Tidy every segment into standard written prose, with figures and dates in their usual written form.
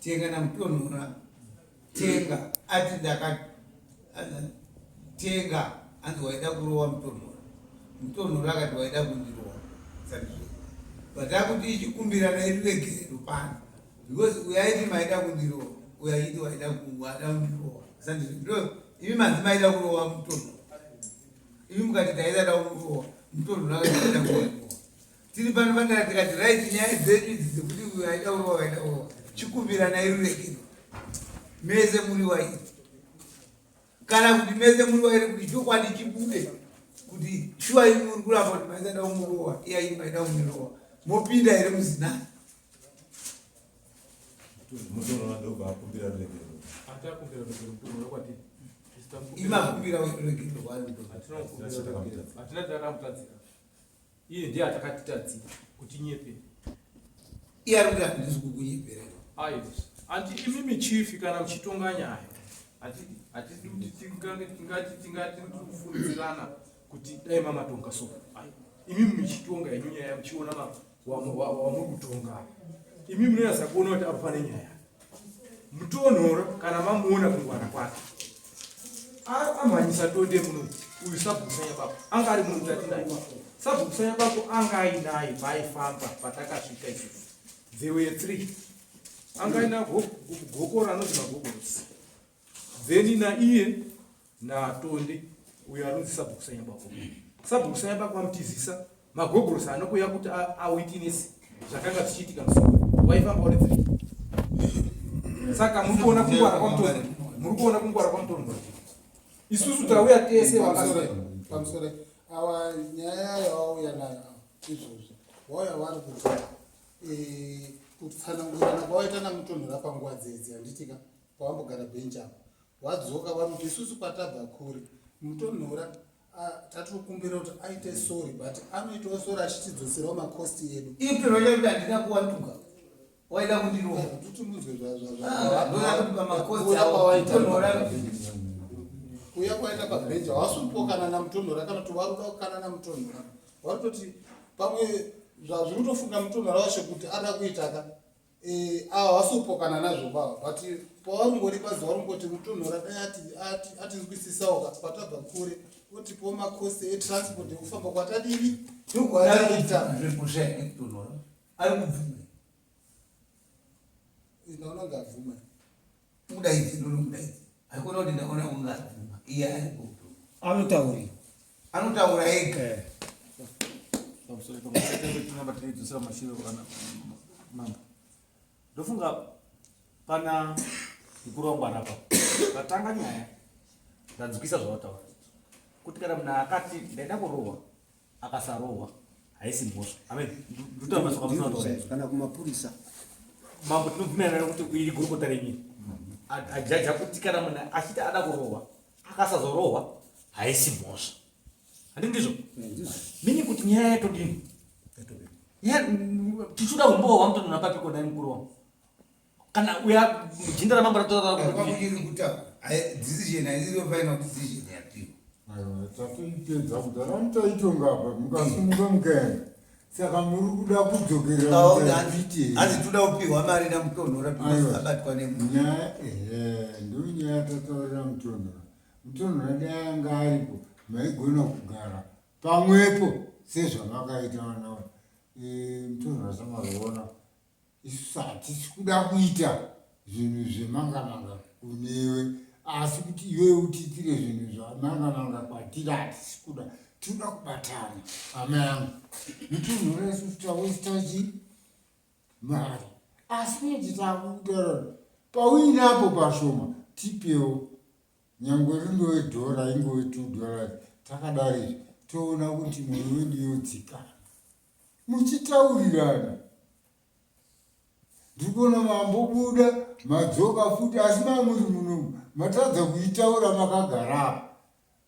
tenga na mutonhora tenga ati tenga anzi waida kurowa mutonhora akati waida kundirowa vatakuti ichikumbirana iriregerero pano because uyaiti maida kundirowa uyaiti waida kundirowa sandiro imi manzi maida kurowa mutonhora imi mukati taida kurowa mutonhora akati waida kundirowa tiri pano pandara tikati right nyaya dzedu idzi dzekuti waida kurowa waida kurowa chikumbirana iriregerero mese muri wairi kana kuti mese muri wairi kuti chokwadi chibude kuti shuwa imi muri kuramba kuti maisada kumurowa iya imi maida kumurowa mopinda here muzinani imakumbira regero iye ndiye atakatitadzira kuti nyepe iye ari kuti handisi kukunyeperera andi imimi chifi kana muchitonga nyaya hatidi kuti tingati kufunidzirana kuti dai mamatonga so imimi muchitonga yenyu nyaya muchiona wamuri kutonga imimi munoyasa kuona kuti apa pane nyaya mutonhora kana mamuona kungwana kwake amhanyisa tonde muno uyu sabhukusanya bako anga ari munhu tatinaye sabhukusanya bako anga ainaye paaifamba patakasvika izvozvo there were 3 anga aina gokora anonzi magogorosi then naiye natonde uyo anonzi sabhukusanya bako sabhukusanya bako amutizisa magogorosi anokuya kuti awitness zvakanga zvichiitika musingo waifamba uri 3 saka muri kuona kungwara kwamutonhora muri kuona kungwara kwamutonhora isusu tauya tese pamusoro awa nyaya yawauya nayo izvozvo wauya vari kuti kutsanangurana kwawaita namutonhora panguva dzedzi handitika pawambogara bhenji apo wadzoka vamuti isusu kwatabva kuri mutonhora tatikumbira kuti aite sori but anoitawo sori achitidzoserawo makosti edu ipiroyakuti handina kuwanduka waida kundirowa kuti munzwe zvazvakutonhora kuya kwaita pabhenji hawasupokana namutonhora kana kuti waruda kukana namutonhora warutoti pamwe zvazviri kutofunga mutonhora wacho kuti ada kuitaka hawasupokana nazvo bava but pawarungori pazi warungoti mutonhora dai atinzwisisawo kwatabva kure otipowo makosti etransport ekufamba kwatadini mutonhora ari kubvume inaona ngabvume mudaidzi nonomudaidzi haikona kuti ndaona ungabvuma iye aripo anotaura ega ndofunga pana mukuru wangu anapa tatanga nyaya ndanzwisa zvavataura kuti kana munhu akati ndaida kurohwa akasarohwa haisi mhosva kana kumapurisa mambo tinobvumirana kuti iri gurukota renyini ajaja kuti kana munhu achiti ada kurohwa akasazorohwa haisi mhosva handi ndizvo mini kuti nyaya yatodini tichuda kumbohwa mutonhora papi kona mukuru wangu kana uya jinda ramambo ratoairi kutaura decision haisiri final decision yapiwa tatoipedza kudara mutaitongapa mukasimuka mukaenda saka muri kuda kudzokeraaiti hanzi toda kupiwa mari namutonhora abatwa nenyaya ndonyaya tataurira mutonhora dai anga aripo maigona kugara pamwepo sezvamakaita vanawa mutonhora samazoona isusu hatisi kuda kuita zvinhu zvemangamanga kunewe asi kuti iwe utiitire zvinhu zvamangamanga kwatiri hatisi kuda toda kubatana hama yangu mutonhora isusu tawesitachi mari asi neti takutaura pauinapo pashoma tipewo nyangwe rindove dhora ingove $2 takadarezve toona kuti mwoyo wedu yodzikana muchitaurirana ndikuona mambobuda madzoka futi asi mamuri munomu matadza kuitaura makagara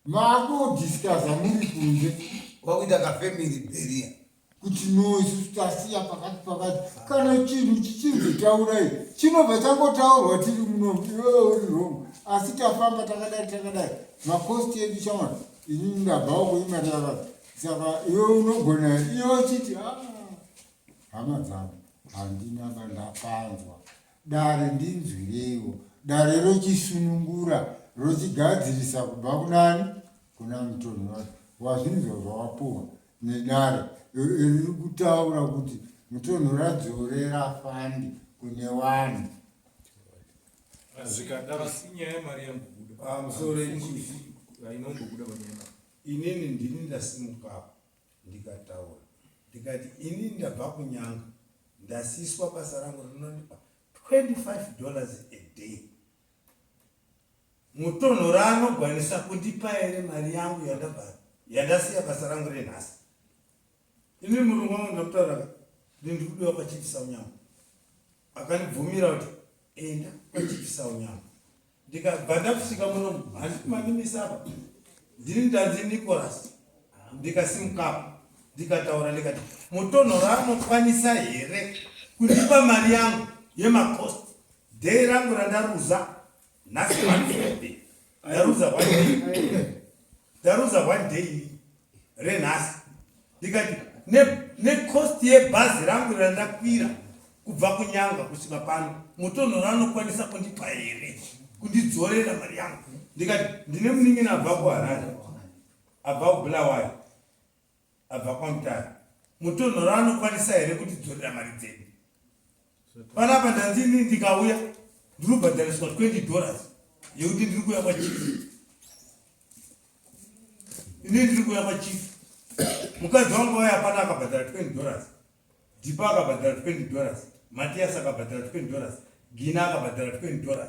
makodiskaza muri kunze wakuita kafamily beria kuti no isusu tasiya pakati kana chinhu chichizotaurai chinobva changotaurwa tiri munomu iwewe uri wrong asi tafamba takadai makosti edu chamwana inini ndabvawo kuimatakati saka iwe unogona iwe chiti hama dzangu handina bandapanzwa dare ndinzwirewo dare rochisunungura rochigadzirisa kubva kunani kuna mutonho wazvinzwa zvawapuwa nedare riri kutaura kuti mutonho radzorera fandi kune vanhu zvikadaro sinyaya yemari yambobuda pamusoro inombobuda panyaya. inini ndini ndasimukapo ndikataura ndikati inini ndabva kunyanga ndasiswa basa rangu rinondipa $25 a day. Mutonho raanogwanisa kundipa here mari yangu yandasiya basa rangu renhasi. Inini murungu wangu ndamutaura ndiri kudiwa pachipisa unyama, akandibvumira kuti enda pachipisa unyama. Ndikabva ndasvika muno handiti mandimisa apa, ndini ndanzi Nicholas, ndikasimukapo ndikataura ndikati mutonho raanokwanisa here kundipa mari yangu yemakosti dhei rangu randaruza nhasi Friday, ndaruza one day renhasi. Ndikati nekosti yebhazi rangu randakwira kubva kunyanga kusvika pano mutonho ranokwanisa kundipa here kundidzorera mari yangu. Ndikati ndine munin'ina abva kuHarare, abva kuBulawayo, abva kwaMutare, mutonho ranokwanisa here kundidzorera mari dzedu. Panapa ndanzini ndikauya ndirikubhadhariswa $20 yekuti ndiri kuuya kwachifu. Inini ndiri kuuya kwachifu. Mukadzi wangu waya apana akabhadhara $20, Dhipa akabhadhara $20, Matias akabhadhara $20, Gina akabhadhara $20.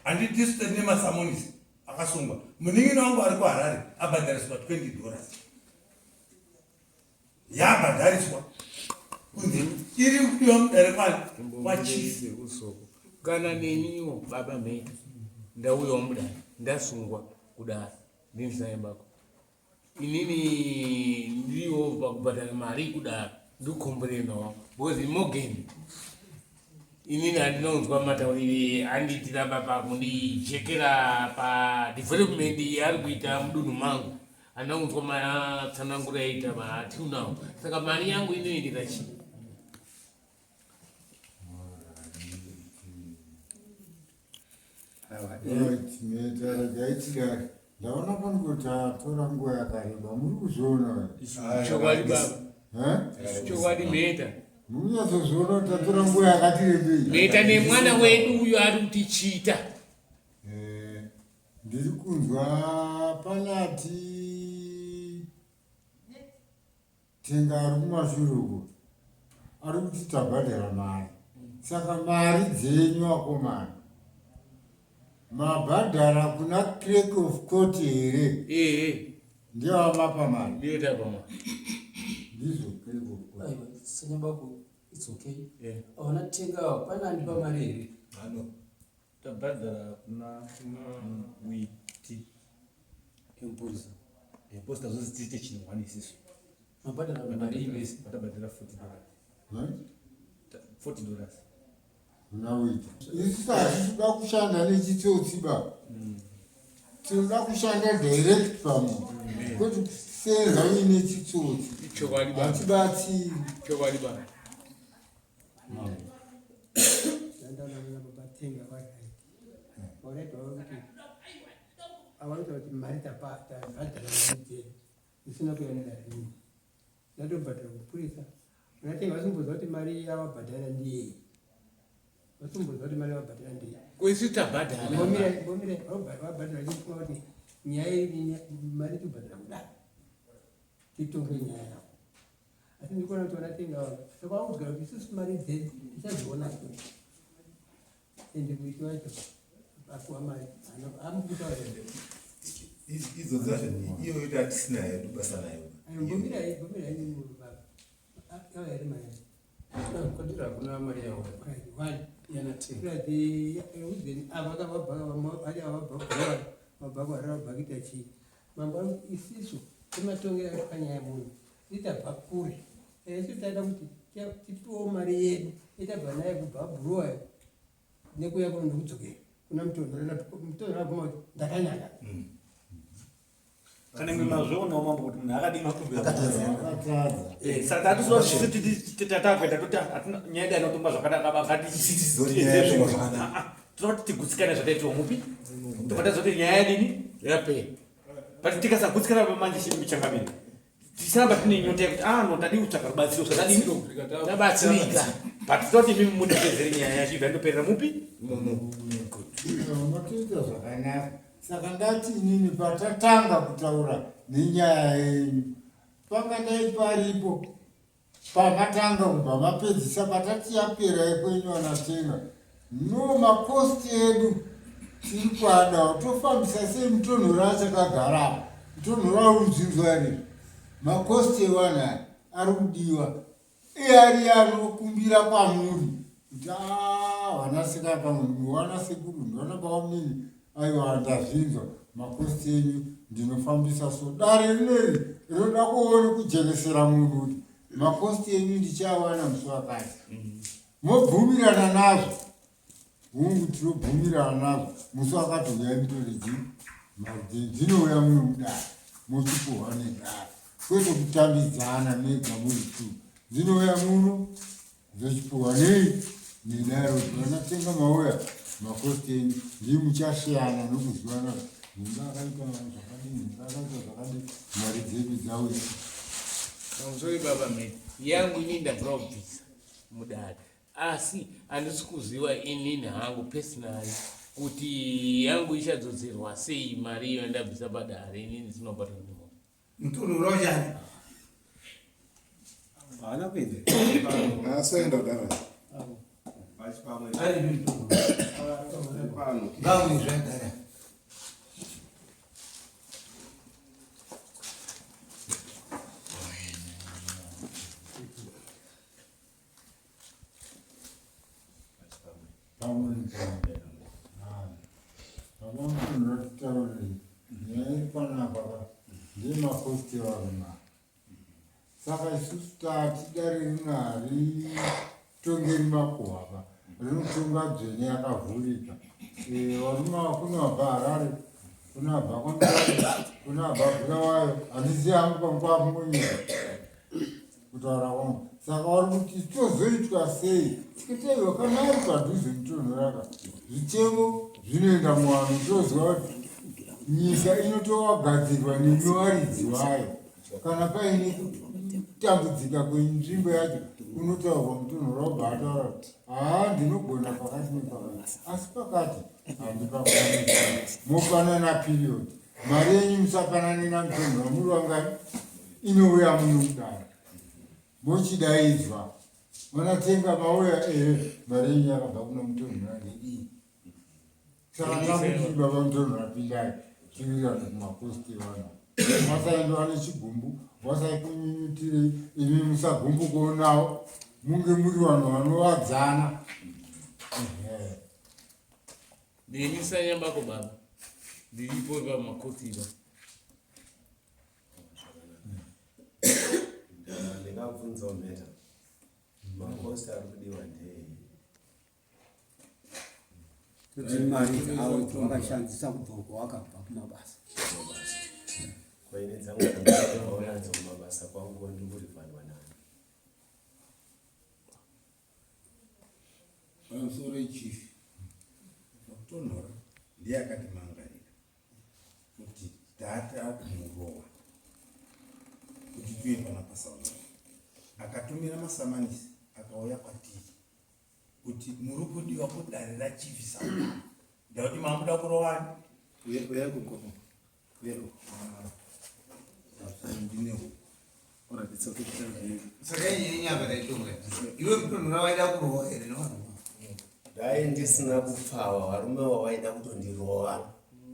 Handiti nemasamonisi akasungwa. Munin'ina wangu ari kuHarare abhadhariswa $20. Yabhadhariswa kunzi iri kudiwa mudare kwachifu. Kana neniwo baba meka ndauyawo mudare ndasungwa kudare ndinzaimbako inini ndiriwo pakubhadhara mari kudare ndikomborena wangu because imogeni inini handinonzwa mataurire andiitira pakundijekera padevelopment yaari kuita mudunhu mangu, handinonzwa matsanangura yaita maatiunawo. Saka mari yangu inoendera chii? gaitidari ndaona panoti tatora nguva yakareba. Muri kuzviona chokwadi baba, chokwadi mheta munyatsoziona kuti tatora nguva yakati rebei. mheta nemwana wedu uyo ari kutichita. Ndiri kunzwa panati tenga ari kumashuruko ari kuti tabhadhara mari, saka mari dzenyu akomana mabhadhara kuna clerk of court here? Ndiyawamapa mari ndiyotapama ndizo clerk of court. Sanyabako, it's okay. Ona tenga pana andipa mari here? Tabhadhara kuna witi Empuza. posta zose tiite chinhu isisu Mabhadhara mari imesi. patabhadhara $40. Unawita isusu hatitoda kushanda nechitsotsi baba, tinoda kushanda direct pamunhu, kwete kusenza uine chitsotsi chokwadi baba, hatibatsiri. chokwadi baba. Ndandaona babatenga vakati wakaitawo kuti avanoita kuti mari tabhadhara mari dzedu isina kuyanira rini, ndatobhadhara kupurisa. Unatenga vasimbozwa kuti mari yavabhadhara ndiyei, vasimbozwa kuti mari yavabhadhara ndiyei. Kwesi tabhadhara Mbomire vabhadhara chifunga kuti nyaya iri mari tobhadhara kudaro titonge nyaya yavo. Asi ndikuona kuti vanatenga saka vakudzigara kuti isusu mari dzedu tichadziona kuti ende muiti wacho akuwa mari amukutaura idzo dzacho iyo kuti hatisina hedu basa nayo. mbomira here mari Kodira hakuna mari yao. vabva kuharabva chii mamba isisu timatongera panyaya munhu titabva kure isu taida kuti tipiwewo mari yedu itabva naye kubva bhuruwayo nekuya kunokudzokera kuna mutonho rabvuma kuti ndakanyanya. kana mimazvionawo mambo kuti munhu akadini Akatadza. saka tatisitatakwenda toti nyaya yedu anotomba zvakanaka tinoti tigutsikane zvataitiwa mupi tokatazoti nyaya yadini yapera but tikasagutsikana pamanje chii michangamiri tisaramba tine nyota yekuti no tadi kutsvaka rubatsiro zvakadini tabatsirika but toti mimi munipedzere nyaya yacho ibva ndoperera mupi Unotoita zvakanaka. Saka ndati inini patatanga kutaura nenyaya yenyu pangadai paripo pamatanga kubva mapedzisa patati yapera yekwenyu wanatenga no makosti edu tiri kwadawo tofambisa sei mutonhoro achakagarapo mutonhoro arudzinzwa riri makosti ewanaya ari kudiwa iye anokumbira kwamuri kuti vanasikana pamwe wanasekuru ndiwana paumini aiwa ndazvinzwa makosti enyu ndinofambisa so dare rineri rinoda kuone kujekesera munhu kuti makosti enyu ndichawana musi wakati mobvumirana nazvo hungu tinobvumirana nazvo musi wakati uyai mutore dzinouya muno mudare mochipuhwa nedare kwete kutambidzana mega muri tu dzinouya muno dzochipuhwa nei nedare kuti vanatenga mauya makosti enyu ndimuchasiyana nokuzivana munhu akaita zvakadini munhu akaita zvakadini mari dzedu dzauya sorry baba mate yangu ini ndabva kubvisa mudare asi handisi kuziva inini hangu personally kuti yangu ichadzosirwa sei mari iyo ndabvisa padare inini ndinobatwa ndimo mutonhoro chani haana kuenda asaenda kudara ari mutonhoro ngauri zvagara pamweaaaataurei nyaya panapa ndemakosti varuna saka isusu tati dare rinari tongeri makuhapa rinotonga dzvene yakavhurika varuma kunabva harare kunabva kondai kunabva bhurawayo handisi hangu panguva kungonyera kutaura kwangu saka vari kuti tozoitwa sei tikitaiwa kana ari padhuze mutonhoraka zvitemo zvinoenda muvanhu tozwa kuti nyika inotowagadzirwa nemuwaridzi wayo kana paine kutambudzika kwenzvimbo yacho unotaurwa mutonhora wobva ataura kuti ndinogona pakati nepakati asi pakati handipafanani mofanana piriyodi mari yenyu musafanane namutonhora muri wangani inouya muno mudare mochidaidzwa manatenga mauya mari yenyu yakabva kuno mutonhora ndedii saka ndamuti baba mutonhora pindai tirirane kumakosti evana masaendowa nechigumbu wasaikunyunyutirei imi musagumbukawo nawo munge muri vanhu vanovadzana ndinisanyambako baba ndiripo pamakotiba ndingabvunzawo mheta makosti ari kudiwa ndei kuti mari dzawo dzawakashandisa kubva uko wakabva kumabasa kwaine dzangu dzauyanza kumabasa kwangu ndikurifanwa nani pamusoro echifi vakutonhora ndiye akatimangarira kuti tata kumurowa kuti tuye panapasauno akatumira masamanisi akauya kwatiri kuti muri kudiwa kudare rachifi sauna ndakuti mamuda kurovani uya kugoma saka inyaya pataitonga iwe mutonhora waida kurowa here nevanhu dai ndisina kupfawa varume vawaida kutondirova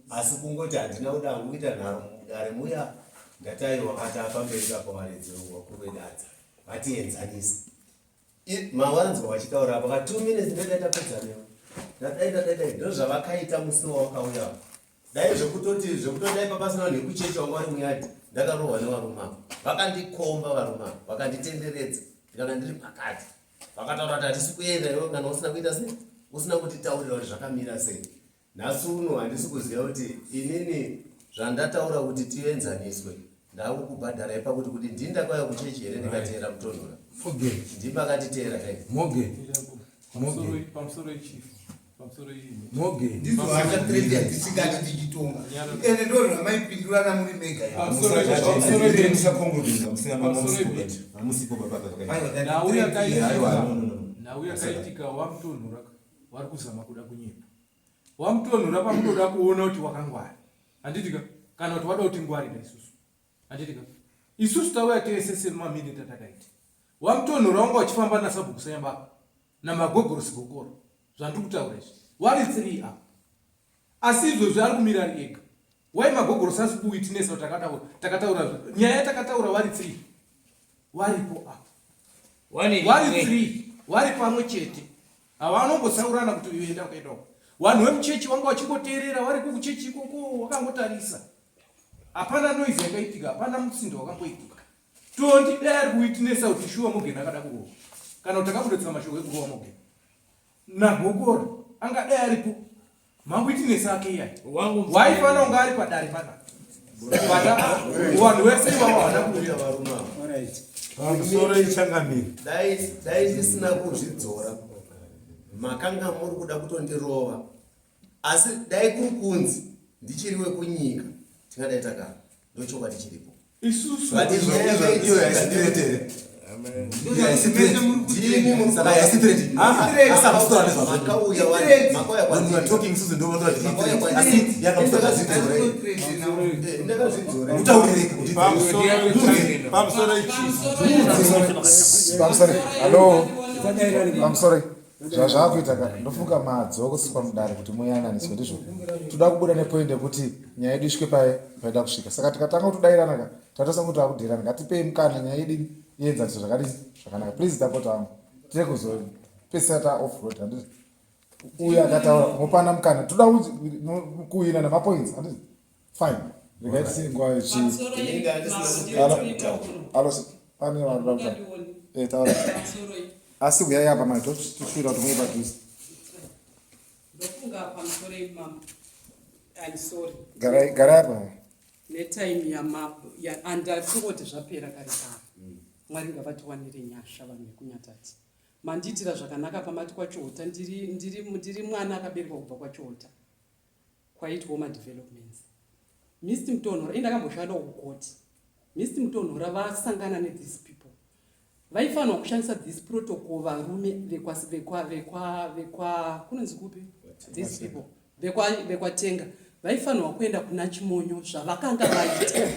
asi kungoti handina kuda kuita nharo mudare muya ndataiwa kata pamberi kapawaredzerwa kuvedadza vatienzanisi mawanzwa vachitaura paka 2 minutes ndodata newo ndadaidadaidai ndo zvavakaita musi wawakauya dai zvekutodai papasina nekuchecha wanga vari muyadhi ndakarohwa nevarumako vakandikomba varumako vakanditenderedza ndikanga ndiri pakati vakataura kuti hatisi kuenda iwe kana usina kuita sei usina kutitaurira kuti zvakamira sei nhasi uno handisi kuziva kuti inini zvandataura kuti tienzaniswe ndakukubhadharai pakuti kuti ndindakauya kuchechi here ndikateera mutonhora ndimakatiteera dai ndizo achatredi atisingati tichitonga ende ndo zvamaipindurana muri mega nhau yakaitika wamutonhora wari kuzama kuda kunyika wamutonhora pamunoda kuona kuti wakangwari handitika kana kuti wada kuti ngwarira isusu handitika isusu tauya tese semaminiti atakaita wamutonhora wanga uchifamba nasabhuku sayambako namagogorosi gogoro zvandiri kutaura izvi wari 3 apa asi izvozvi ari kumira ari ega wai magogorosi asi kuwitinesa takataura nyaya yatakataura wari 3 waripo apa wari 3 wari pamwe chete havanongosaurana kuti uenda ukaendako vanhu vemuchechi vanga vachingoteerera vari kuchechi ikoko wakangotarisa hapana noizi yakaitika hapana musindo wakangoitika tondi dai ari kuwitinesa kuti shuwa mogeni akada kurowa kana kuti akabudetsera mashoko ekurowa mogeni nagogora anga dai aripo mangoitinesa ake iyai waifana unga ari padare panapa vanhu vese ivavo havana kuuya pamusoro ichangamiri dai ndisina kuzvidzora makanga muri kuda kutondirova asi dai kuri kunzi ndichiri wekunyika tingadai takara ndochokwadi chiripo zvazvakuita ndofunga madzokuswa mudare kuti muyananiswe ndizvo toda kubuda nepoindi yekuti nyaya yedu isvike paida kusvika saka tikatanga kutodairanaka tatosangu kuti akudhirana ngatipei mukana nyaya yedu ienzaniswe zvakadii zvakanaka please tapota wangu tiri kuzopesera ta off road handiti uye akataura mopana mukana toda kuina nemapoints handiti fine rikaitisi nguva pane vanhu taura asi uyai apa mai toshuvira kuti muipa dhuzi ndofunga pamusoro imama I'm sorry garai apa netime andafungoti zvapera kare kare mwari ngavatiwanire nyasha vanhu vekunyatati mandiitira zvakanaka pamati kwachota ndiri mwana akaberekwa kubva kwachota kwaitwa madevelopments Mr. Mutonhora indakamboshanda kukoti Mr. Mutonhora vasangana nethese people vaifanwa kushandisa this protocol varume vekwa kunonzi kupi these people vekwatenga vaifanwa kuenda kuna Chimonyo zvavakanga vaita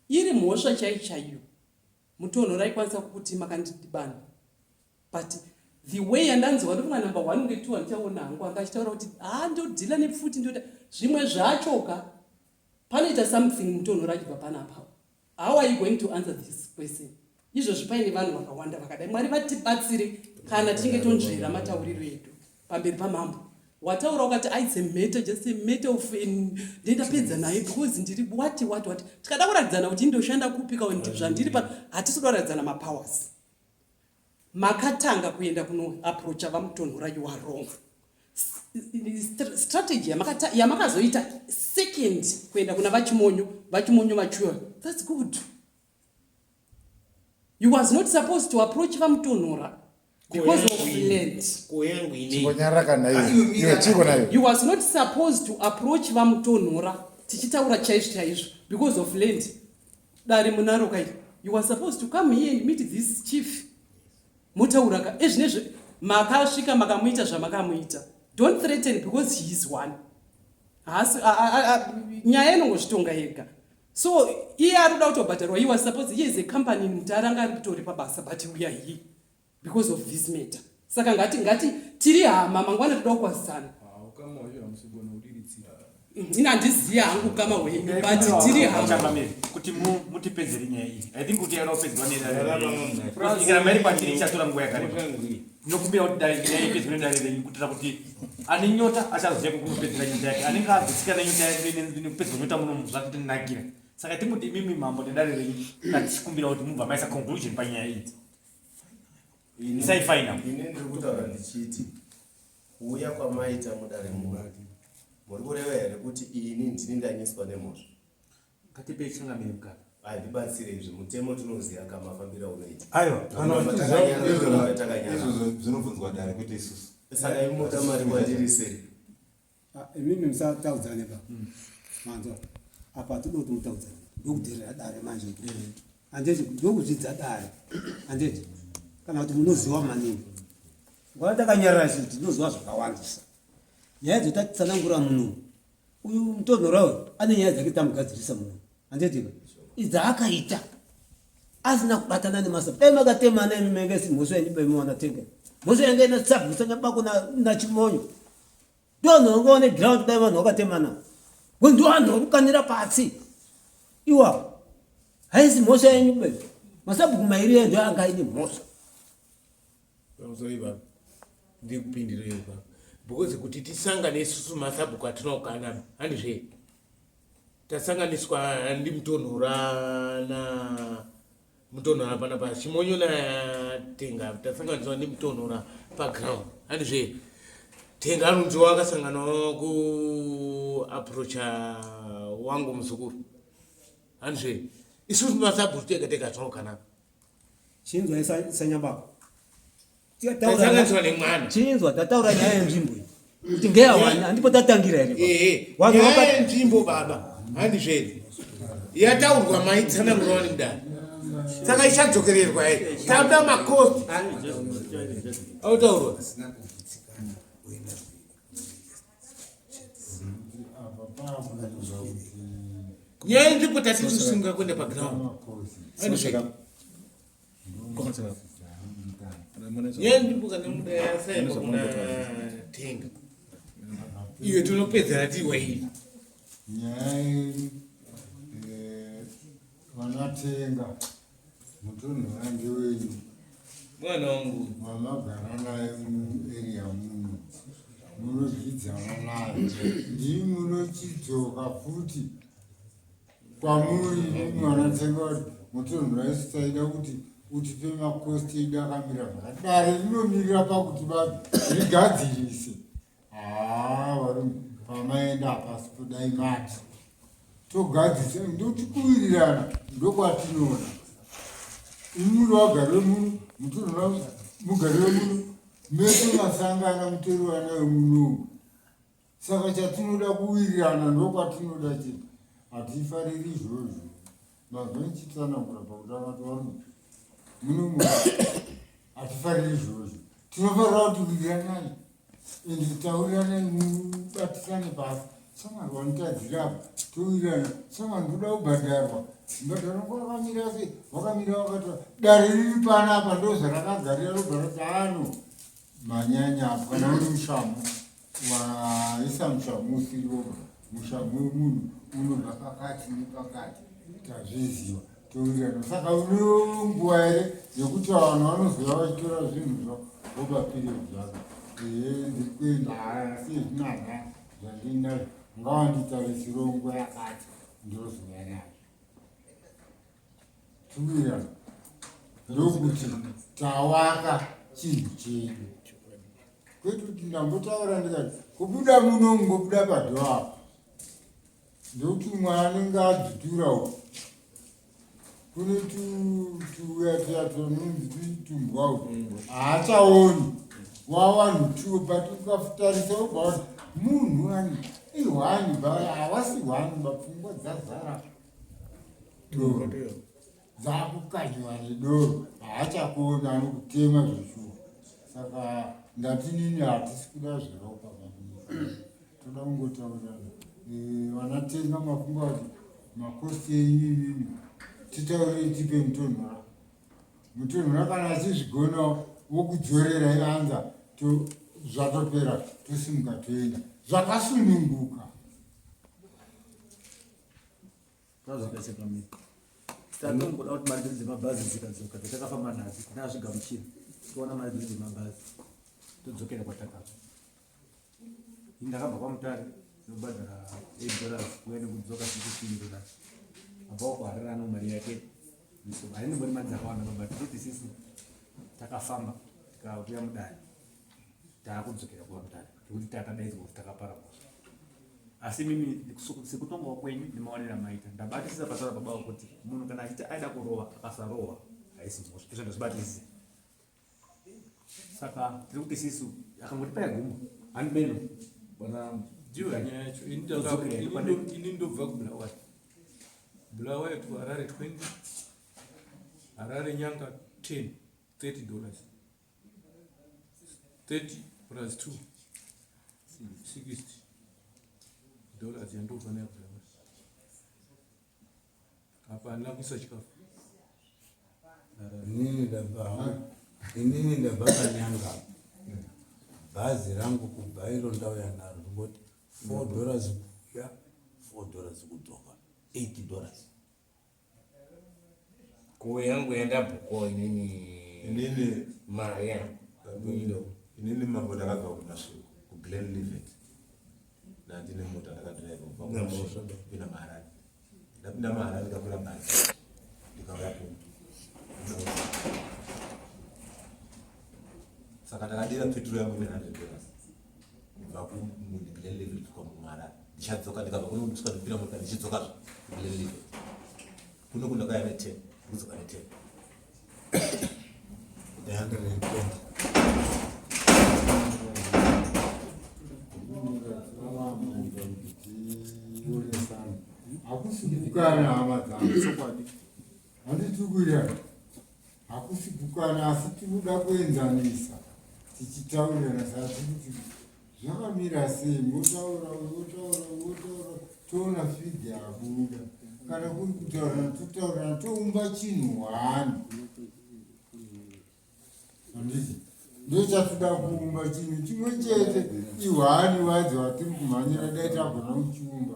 iri mhosva chaiyo Mutonhora aikwanisa kukuti makandidibana but the way yandanzwa ndofunga number 1 nge 2 ndichaona hangu angachitaura kuti ndodhila nepfuti ndoda zvimwe zvachoka panoita something Mutonhora achibva panapa how are you going to answer this question izvozvi paine vanhu vakawanda vakadai mwari vatibatsire kana tichinge tonzvera matauriro edu pamberi pamambo wataura ukati it's a matter just a matter of ndendapedza naye because ndiri what tikada kuradzana kuti ndoshanda kupika zvandiri pa hatisi kuradzana mapowers makatanga kuenda kuno approach vamutonhora you are wrong strategy yamakazoita second kuenda kuna vachimonyo vachiwa that's good. You was not supposed to approach Vamutonhora because of land. You was not supposed to approach Vamutonhora tichitaura chaizvo because of land. Dari munaro kai. You were supposed to come here and meet this chief. Mutauraka ezvinezve makasvika makamuita zvamakamuita. Don't threaten because he is one. Nyaya inongozvitonga yega. So iye aruda kutobhadharwa he was supposed he is a company mutaranga ari kutori pabasa but we are here because of this matter saka ngati tiri hama mangwana toda kukwazisana ina ndiziya hangu kama wewe but tiri hama kuti mutipedzere nyaya iyi I think kuti yanopedzwa nera mari kwatiri chatora nguva yakareba nokumbira kuti dai nyaya ipedzwe nedare renyu kutira kuti ane nyota achazoziva kunopedzera nyota yake anenge adzisikana nyota yake nekupedzwa nyota muno zvakutinakira saka timuti imimi mambo nedare renyu katikumbira kuti mubva maisa conclusion panyaya idzi isai final ine ndiri kutaura ndichiti kuuya kwamaita mudare muno muri kureva here kuti ini ndini ndanyiswa nemhosva. Ngatipe tsangamire mukaka. Handibatsire izvi mutemo tinoziva kamafambiro unoita. Aiwa, izvo zvinobvunzwa dare kuti isusu. Saka imuta mari kwandiri sei? Imini musataudzane pa. Manzo. Apa tinoto mutaudzane. Ndokudhera dare manje. Andeti ndokuzvidza dare. Andeti kana kuti munoziva maningi. Ngwatakanyarara kuti tinoziva zvakawandisa. Nyaya dzotatsanangura muno. Uyu mutonhorawo ane nyaya dzake tamugadzirisa muno. Andeti idzaakaita asina kubatana nemasabu dai makatemana imi mengesi mhoso yenyu bemuwana tenge mhoso yange inasabvisa nyabako na chimonyo ndonhongo neground dai vanhu vakatemana ndo vanhu vakukanira pasi iwa haisi mhoso yenyu be masabu kumairi enzo anga aine mhoso pamuzoiva ndikupindire iva because kuti tisangane isusu masabu kwatinokana handizve tasanganiswa ndi mutonhora na mutonhora panapa chimonyo na tenga tasanganiswa ndi mutonhora paground handizve tenga anunzi wakasanganawo ku approacha wangu muzukuru handizve isusu masabu tega tega tinokana chinzwa isanyambako tasanganiswa nemwana chinzwa tataura nyaya yenzvimbo kuti ngeyawani handipo tatangira here nyaya yenzvimbo baba handizvezi yataurwa maitsanangurwa nemudare saka ichadzokererwa here tauda makosti autaurwa nyaya yenzvimbo tatitosunga kuenda paground handizvezi nyaya yenzvimbo kana muda yasaenda kuna tenga iyo tinopedzera tiwairi nyaya vanatenga mutonhora ngewenyu mwana wangu mamagara naye muarea muno munozvidzana naye ndii munochidzoka futi kwamuri mwanatenga kuti mutonhora isu taida kuti utipe makosti edu akamira zvakadare rinomirira pakuti rigadzirise varume pamaenda pasi podai mati togadzisa ndotikuwirirana ndokwatinoona imuri wagare muno mutonhora mugare muno mese masangana mutoriwana wemunomu saka chatinoda kuwirirana ndokwatinoda chete hatifariri izvozvo mazonichitsanangura pakutanga tovarume munomu hatifariri izvozvo tinofarira kuti wiriranai ende taurirane mubatisane pasi samwari wanotadzirapa towirirana samwari ndoda kubhadharwa mbadharo kwakamira sei wakamira wakata dare riri panapa ndozvarakagarira robhara taano manyanya kana uri mushamu waisa mushamu usiriwo mushamu wemunhu unobva pakati nepakati tazviziva towirirana saka uno nguva here yekuti vanhu vanoziva vachitora zvinhu zvavo vobapire zvako ndiri kuenda asi zvinana zvandinazvo ngawanditarisirongwa yakati ndoziva nayo tuwirirana ndokuti tawaka chinhu chedu kwete kuti ndambotaura ndikati kubuda muno ngobuda padho apo ndokuti mwana anenge adzutura uko kune tuyatuyatonunzi tumbwa uko haachaoni wawanhu tuo but ukatarisa ubva kuti munhu ani ihwani havasi hwani bapfungwa dzazara doro dzakukanyiwa nedoro haachakuona anokutema zveshuwa saka ndati nini hatisi kuda zveropa toda kungotaurana vanatenga mafunga kuti makosti enyinini titaurei tipe mutonhora mutonhora kana achizvigonawo wokudzorera ianza zvatopera tosimuka toenda zvakasununguka tazvikasekamika tanongoda kuti mari dzedu dzemabhazi dzikadzoka dzatakafamba nadzo nazvigamuchira toona mari dzedu dzemabhazi todzokera kwatakabva ndakabva kwamutare nobhadhara $8 kuya nekudzoka sikuchiindira abva kuharira mari yake haindimbori mari dzakawanda but kuti sisi takafamba tikauya mudare taakudzokera kwamutare nekuti takadaidzwa kuti takapara mhosva asi mimi sikutonga kwenyu nimaonera maita ndabatisisa pasara baba kuti munhu kana achiti aida kurowa akasarowa haisi mhosva izvo ndozvibatisisa saka tiri kuti sisu akangoti paya gumbo hani beno bwana ndiyo nyaya yacho ini ndobva kubulawayo bulawayo to Harare 20 Harare nyanga 10 $30 30 plus 2 $60 yandofanira kubulawayo apa handina kuisa chikafu inini ndabva kanyanga bhazi rangu kubva iro ndauya naro ringoti $4 kuya $4 kudzoka $80 kuyangu yandabhuko inini mari yangu inini mambo ndakabva kumasviku kuGlenlivet nandine mota ndakadhiraivha kubva kumasviku kupinda maharare ndapinda maharare ndikakwira bhazi ndikauya puntu saka ndakadira petro yangu $100 kubva kuGlenlivet kusvika muharare ndichadzoka ndikabva kuno kusvika ndipinda mota ndichidzokazve kuGlenlivet kuno kundakauya ne10 kudzoka ne10 hakusikukana hama dzangu handitukuira hakusikukana asi tikuda kuenzanisa tichitaurirana saa tikuti zvakamira sei motaura toona fidhi yabuda kana kuri kutaurana totaurana toumba chinhu hwani handiti ndochatoda kuumba chinhu chimwe chete ihwani wadzo watiri kumhanyira dai tagona kuchiumba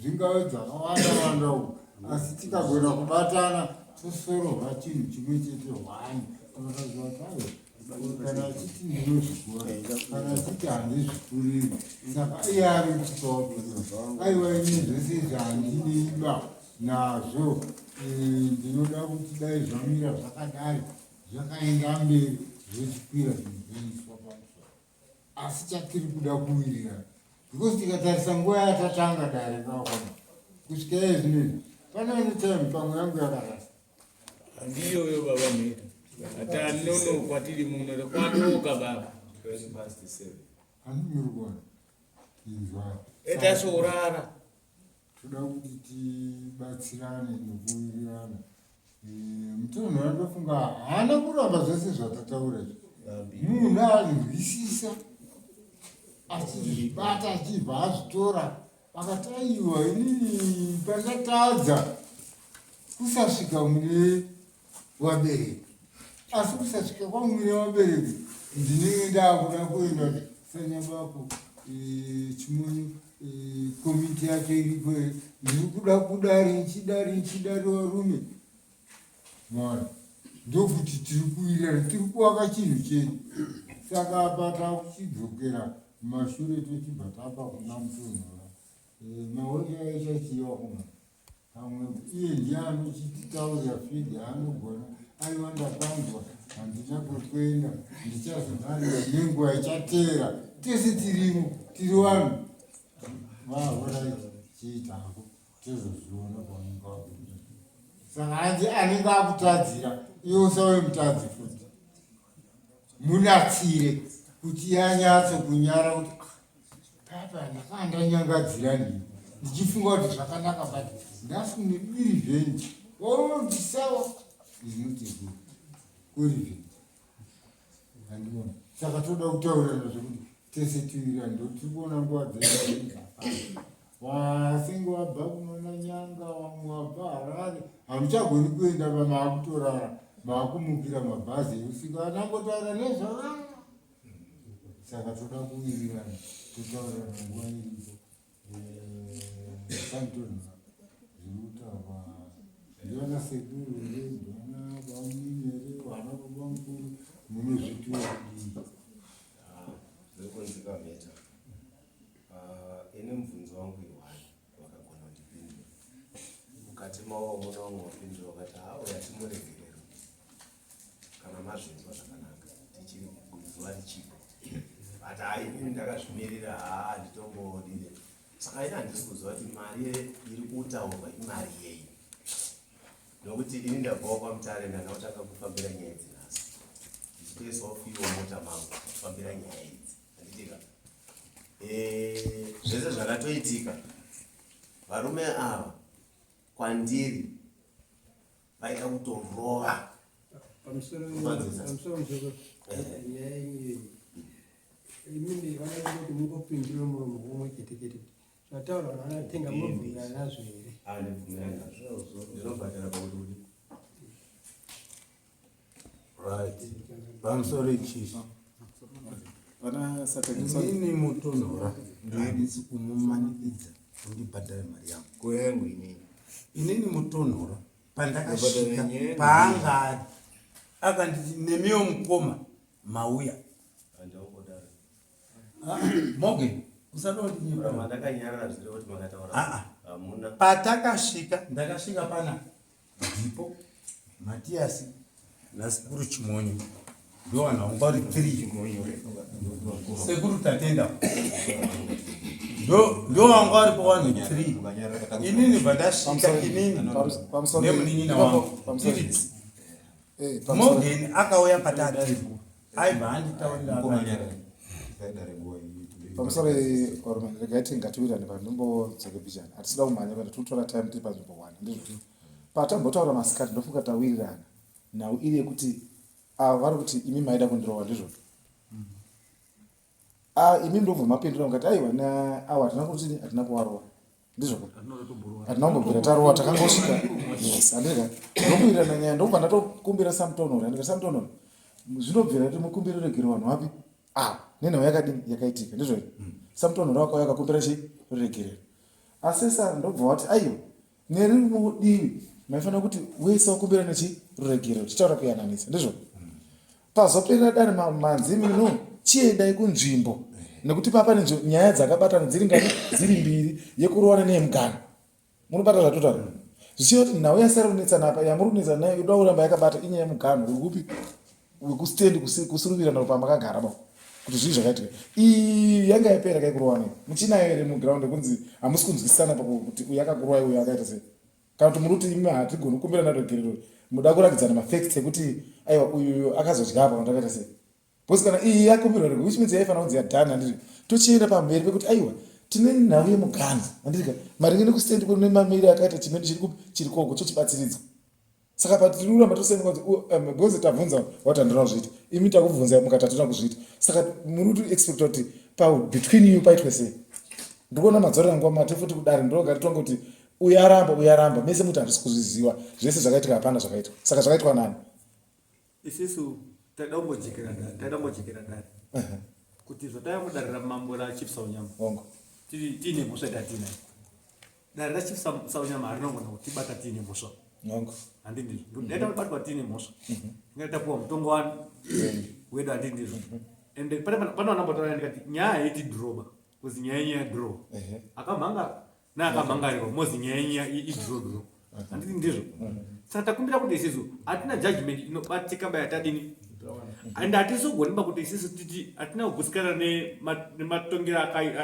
zvingave dzakawanda uku asi tikagona kubatana tosorova chinhu chimwe chete hwani kana achiti ndinozvikora kana achiti handizvikuriri saka iye ari kutikaoa aiwa ini zvese zvandineiba nazvo ndinoda kuti dai zvamira zvakadai zvakaenda mberi zvochikwira zvinobveiswa pamusoro asi chatiri kuda kuwirirana because tikatarisa nguva yatatanga dare kaona kusvika iye zvinezvi pane time pamwe yangu yakarasa handiyoyo baba mheta hata nono kwatiri muno kwanoka baba handimiri kuona inzwai etasorara toda kuti tibatsirane nekuwirirana mutonho wandofunga haana kuramba zvese zvatataura munhu azvinzwisisa achizvibata achibva azvitora akataiwa inini pandatadza kusasvika mune wabereki asi kusasvika kwamune wabereki ndinenge ndakuda kuenda sanyabako chimunyu komiti yacho iriko ndiri kuda kudari varume mwana ndokuti tiri kuwirirana tiri kuvaka chinhu chedu saka apa takuchidzokera mumashure tochibva tapa kuna mutonhora maongi aichachiwa kuna pamwe iye ndiye anochititaurira fidhi anogona aiwa ndakanzwa handina kwekuenda ndichazonarira nenguva ichateera tese tirimo tiri vanhu vahorai chiitako tozozviona paunenge wabuda saka hanzi anenge akutadzira iwe usave mutadzi futi munatsire kuti yanyatso kunyara kuti papa ndakandanyangadzira ndii ndichifunga kuti zvakanaka bati ndasune irivhenji ndisawa izinotegura kurivhenji handiona saka toda kutaurana zvokuti tese tiwira ndo tirikuona nguva dzeaa wasenge wabva kunona nyanga wamwe wabva Harare hamuchagoni kuenda pamaakutorara maakumukira mabhazi eusiku anangotaura nezvaa saka toda kuwirirana totaurana nguva iripo santonha zviri kutaurwa ndiana sekuru ndiana bamunyere vana baba mukuru mune zvituwa zvekunzika mheta ine mubvunzo wangu iwani wakagona kundipindura mukati mavo muna umwe wapindura wakati uya timuregerero kana mazvinzwa zvakanaka tichiri zuva richipo but hai ini ndakazvimirira nditombodire saka ina handisi kuziva kuti mari iri kutaurwa imari yei, nokuti ini ndabvawo kwaMutare ndakatanga kufambira nyaya dzinhasi ndichitoisawo fiwo mota mangu kufambira nyaya idzi handitika zvese zvakatoitika. Varume ava kwandiri vaida kutorova pamusoro nyaya imwe imini vanaida kuti mungopindire muromo umwe chetekete zvataura vanatenga mobvira nazvo here ndinobhatara pakuti right pamusoro ichichi inini mutonhora ndoedisi kumumanikidza undibhadhare mari yangu kwengu inini inini mutonhora pandakasvika paanga ari akanditi nemiwo mukoma mauya Morgan patakasvika ndakasvika pana Ndipo Matiasi nasikuru Chimonyo ndowana unga uri 3 sekuru tatenda ndo wanga uri pa 1 3 inini vandasvika inini nemunin'ina wangu Morgan akauya patatu aibva anditaurira pamusoro regai ngatiwirane pandimbodzokepichana hatisida kumhanya pana tinotora time tiri panzvimbo 1 ndizvoti patambotaura masikati ndofunga tawirirana nhau iri yekuti ava vari kuti imi maida kundirowa ndizvo imi ndobva mapindura mukati aiwa awa hatina kuti hatina kuwarowa ndizvo hatina kumbobvira tarowa takangosvika handika ndokuwirirana nyaya ndobva ndatokumbira samutonhori handika samutonhori zvinobvira kuti mukumbiro regere vanhu vapi nenhau yakadini yakaitika ndizvo samutonhori wako yakakumbira chi regerero asi saka ndobva wati aiwa neri mudivi maifanira kuti wese wakumbira nechi ruregerero tichaura kuyananisa ndizvo pazopera dare manzi mino chiendai kunzvimbo nekuti papa nyaya dzakabatana dziri ngani dziri mbiri yekurowana neyemugano munobata zvatotaura zvichiva kuti nhau yasara kunetsana apa yamuri kunetsana nayo yoda kuramba yakabata inyaya yemugano wekupi wekustendi kusuruvirana pamakagara bao kuti zvii zvakaitika iyi yanga yapera kaikurowana muchinayo here muground kunzi hamusi kunzwisisana pakuti uyu akakurowa uyu akaita sei kana kuti muri kuti imi hatigoni kukumbira naregerero muda kurakidzana mafacts ekuti aiwa uyu akazodya apa ndakaita sei bhosi kana iyi yakumbirwa rege which means yaifanira kunzi yadhani handiti tochienda pamberi pekuti aiwa tine nhau yemugano handitika maringe nekustendi kune mamiri akaita chimene chiri koko chochibatsiridzwa saka patiri kuramba tosenda kuti bhosi tabvunza wati handina kuzviita imi takubvunza mukati hatina kuzviita saka muri kuti expecta kuti between you paitwe sei ndikuona madzorera nguva mate futi kudare ndogati tonga kuti uyaramba mese muti handisi kuzviziva zvese zvakaitika hapana zvakaitika saka zvakaitwa nani isisu taida kumbojekera ndari kuti zvotaya mudarira mambo rachief saunyama tiine mhosva yatatina dare rachief saunyama harinogona kutibata tiine mhosva handindizvo ndaita kubatwa tiine mhosva ingatapuwa mutongo wani wedu handindizvo ende panowanambotaura ndikati nyaya haiti dhiroba kuzi nyaya yenyu yadhirowa akamhanga neakamhangarirwa mozi nyaya yenyu idhirodhiro handiti ndizvo saka takumbira kuti isisu hatina judgment inobatika bayatadini and hatisogoniba kuti isisu titi hatina kugutsikana nematongero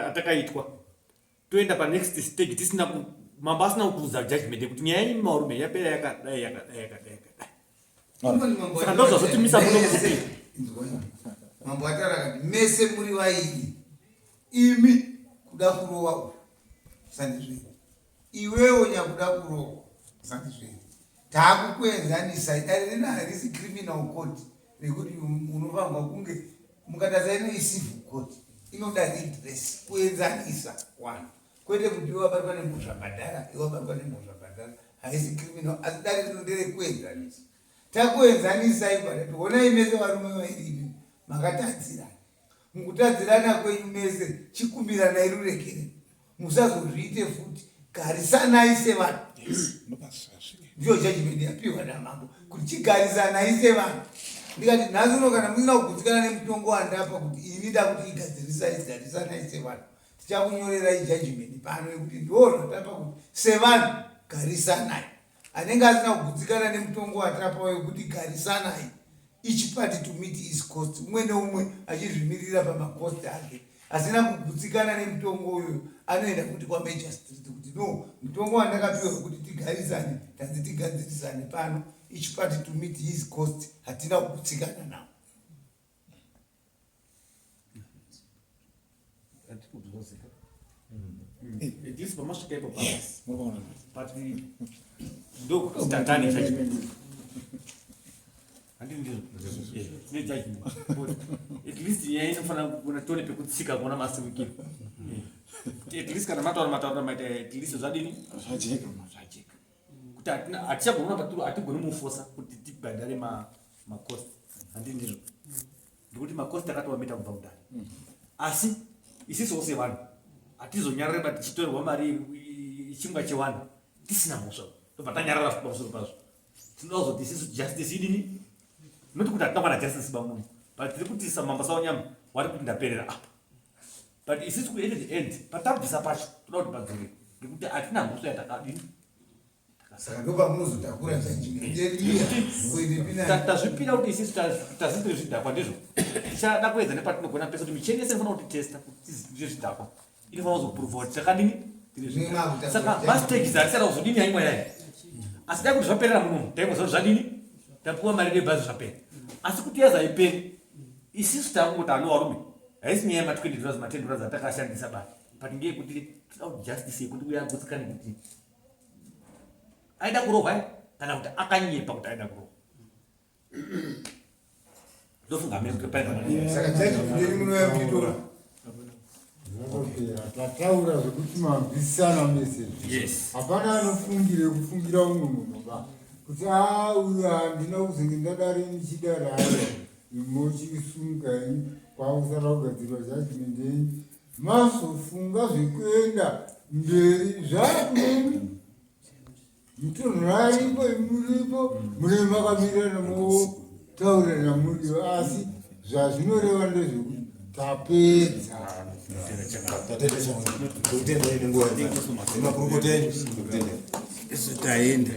atakaitwa toenda panext stage tisina mambo asina kuudza judgment yekuti nyaya yenyu marume yapera yakadai saka ndozvazotimisa muno kuti mambo ataura akati mese muri vairi imi kuda kurowa sandizvei iwewo nyakuda kurowa sandizvei taakukuenzanisa idare rina harisi criminal court rekuti unofanirwa kunge mukatasa ino icivil court inoda redress kuenzanisa one kwete kuti iwabatwa nemhosvabhadhara iwabatwa nemhosvabhadhara haisi criminal asi dare rino nderekuenzanisa takuenzanisai padati honai mese varume vairimi makatadzirana mukutadzirana kwenyu mese chikumbiranai rurekere musazozviite futi garisanai sevanhu ndiyo judgment yapiwa namambo kuti chigarisanai sevanhu ndikati nhasi uno kana musina kugutsikana nemutongo wandapa kuti inida kuti igadzirisai garisanai sevanhu tichakunyorerai judgment pano yekuti ndo zvatapa kuti sevanhu garisanai anenge asina kugutsikana nemutongo watapa wekuti garisanai each party to meet his cost umwe neumwe achizvimirira pamacost ake asina kugutsikana nemutongo uyu anoenda kuti kwaMajor Street kuti no mutongo wandakapiwa kuti tigarisane tanzi tigadzirisane pano each party to meet his cost hatina kugutsikana nawo. This promotion type of balance. But we do standard judgment. And in the judgment. At least the end of a Tony could seek out one of us wiki. At least can a matter might at least Zadini. I check one of the two I took move for put it deep by Darima cost. And then do it my cost that I made about that. I see, is this also one? Atizo nyarre bat chitori wamari chimba chewana tisina muso to batanyara la boso paso tinozo this is justice idini not kuta kama justice bamu but kuti samamba sawo nyama wari kuti ndaperera apa but is it ku end the end patabu disapacho not bazuri ngikuti atina muso yatakadini saka ndo pamuzo takura njingeria kuidipina tazvipira kuti isi tazitire zvidhakwa ndizvo tichada kuedza nepatinogona pesa kuti micheni yese inofana kuti testa kuti zvidzidzire zvidhakwa inofana kuzoprova kuti takadini saka mastakes atisada kuzodini haimwe yayi asi dai kuti zvaperera muno taimwe zvadini tapiwa mari nebhazi zvapera asi kuti yazaiperi isisu takungoti ano varume haisi nyaya yema$20 ma$10 atakashandisa bani but ngeyekuti tinoda kuti justice yekuti uya agutsikane kuti aida kurohwa kana kuti akanyepa kuti aida kurohwa ndofunga saka chaizvozviri munoyakuitora tataura zvekuti mabvisana mese hapana anofungire kufungira umwe munhu ba kuti uyu handina kuzenge ndadari nichidara aya mochisunga kwakusara kugadzirwa judgment yenyu mazofunga zvekuenda mberi zvakunemi mutonho aripo muripo mune makamirana motaurana muriwo asi zvazvinoreva ndezvekuti tapedza taende